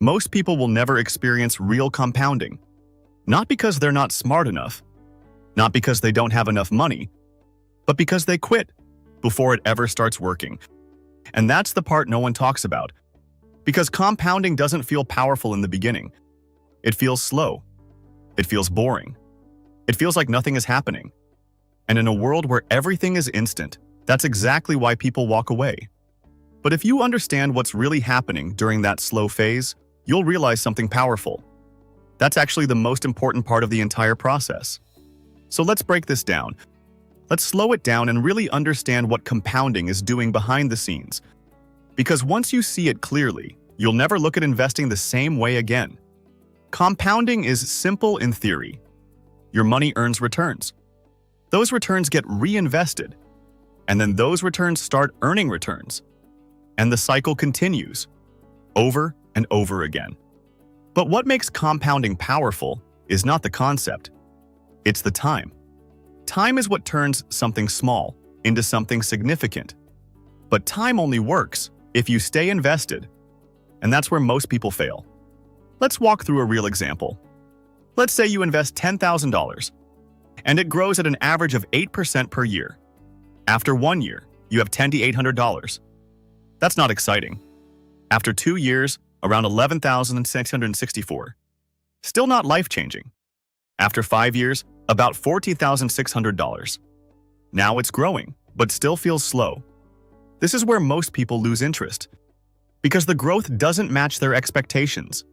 Most people will never experience real compounding, not because they're not smart enough, not because they don't have enough money, but because they quit before it ever starts working. And that's the part no one talks about, because compounding doesn't feel powerful in the beginning. It feels slow. It feels boring. It feels like nothing is happening. And in a world where everything is instant, that's exactly why people walk away. But if you understand what's really happening during that slow phase, you'll realize something powerful. That's actually the most important part of the entire process. So let's break this down. Let's slow it down and really understand what compounding is doing behind the scenes. Because once you see it clearly, you'll never look at investing the same way again. Compounding is simple in theory. Your money earns returns. Those returns get reinvested, and then those returns start earning returns. And the cycle continues, over and over again. But what makes compounding powerful is not the concept. It's the time. Time is what turns something small into something significant. But time only works if you stay invested. And that's where most people fail. Let's walk through a real example. Let's say you invest $10,000, and it grows at an average of 8% per year. After 1 year, you have $10,800. That's not exciting. After 2 years, around $11,664. Still not life-changing. After 5 years, about $40,600. Now it's growing, but still feels slow. This is where most people lose interest, because the growth doesn't match their expectations.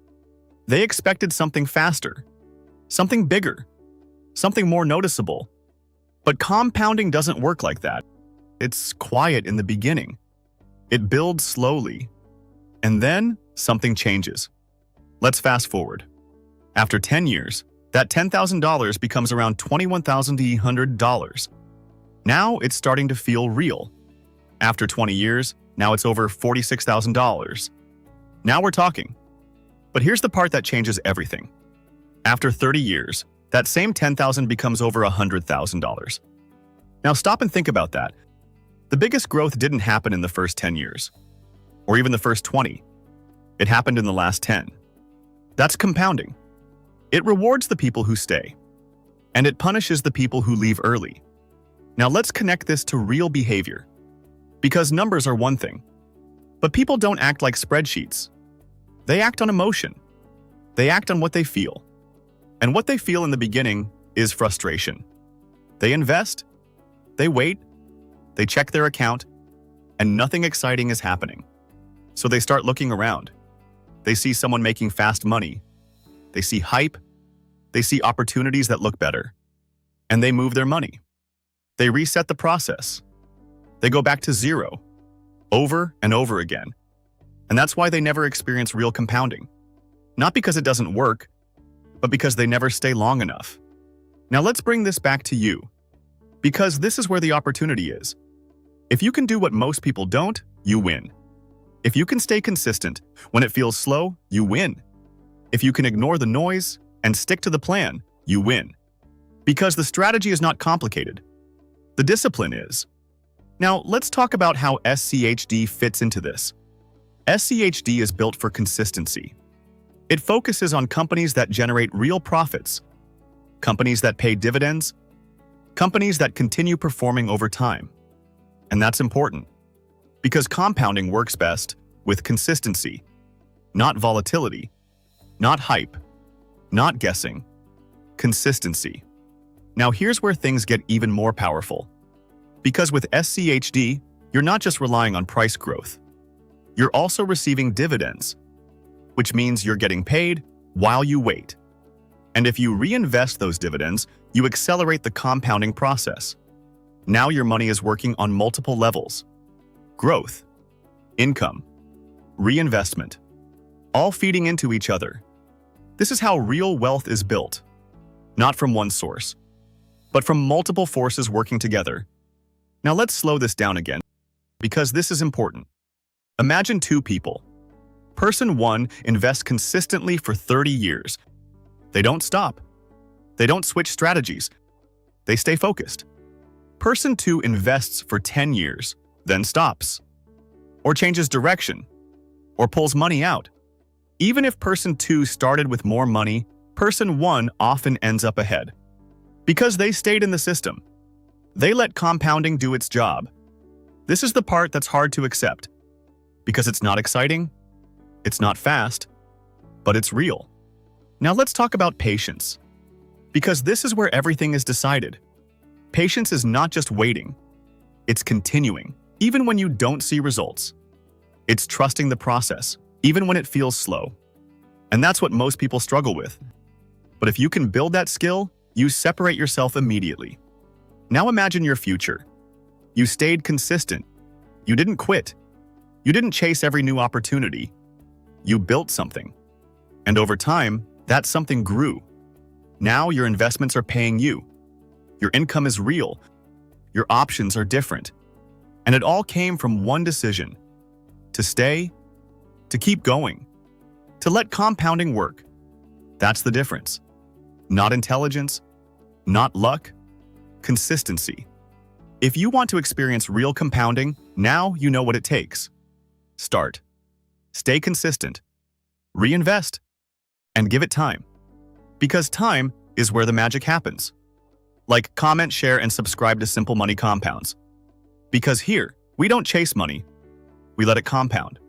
They expected something faster, something bigger, something more noticeable. But compounding doesn't work like that. It's quiet in the beginning. It builds slowly, and then something changes. Let's fast forward. After 10 years, that $10,000 becomes around $21,800. Now it's starting to feel real. After 20 years, now it's over $46,000. Now we're talking. But here's the part that changes everything. After 30 years, that same $10,000 becomes over $100,000. Now stop and think about that. The biggest growth didn't happen in the first 10 years, or even the first 20. It happened in the last 10. That's compounding. It rewards the people who stay, and it punishes the people who leave early. Now let's connect this to real behavior. Because numbers are one thing, but people don't act like spreadsheets. They act on emotion. They act on what they feel. And what they feel in the beginning is frustration. They invest, they wait, they check their account, and nothing exciting is happening. So they start looking around. They see someone making fast money. They see hype. They see opportunities that look better. And they move their money. They reset the process. They go back to zero, over and over again. And that's why they never experience real compounding. Not because it doesn't work, but because they never stay long enough. Now let's bring this back to you, because this is where the opportunity is. If you can do what most people don't, you win. If you can stay consistent when it feels slow, you win. If you can ignore the noise and stick to the plan, you win. Because the strategy is not complicated. The discipline is. Now, let's talk about how SCHD fits into this. SCHD is built for consistency. It focuses on companies that generate real profits, companies that pay dividends, companies that continue performing over time. And that's important, because compounding works best with consistency, not volatility, not hype, not guessing. Consistency. Now here's where things get even more powerful. Because with SCHD, you're not just relying on price growth. You're also receiving dividends, which means you're getting paid while you wait. And if you reinvest those dividends, you accelerate the compounding process. Now your money is working on multiple levels. Growth, income, reinvestment, all feeding into each other. This is how real wealth is built, not from one source, but from multiple forces working together. Now let's slow this down again, because this is important. Imagine two people. Person one invests consistently for 30 years. They don't stop. They don't switch strategies. They stay focused. Person two invests for 10 years, then stops, or changes direction, or pulls money out. Even if person 2 started with more money, person 1 often ends up ahead. Because they stayed in the system. They let compounding do its job. This is the part that's hard to accept. Because it's not exciting, it's not fast, but it's real. Now let's talk about patience. Because this is where everything is decided. Patience is not just waiting. It's continuing, even when you don't see results. It's trusting the process, even when it feels slow. And that's what most people struggle with. But if you can build that skill, you separate yourself immediately. Now imagine your future. You stayed consistent. You didn't quit. You didn't chase every new opportunity. You built something. And over time, that something grew. Now your investments are paying you. Your income is real. Your options are different. And it all came from one decision. To stay, to keep going, to let compounding work. That's the difference. Not intelligence, not luck, consistency. If you want to experience real compounding, now you know what it takes. Start. Stay consistent. Reinvest. And give it time. Because time is where the magic happens. Like, comment, share, and subscribe to Simple Money Compounds. Because here, we don't chase money. We let it compound.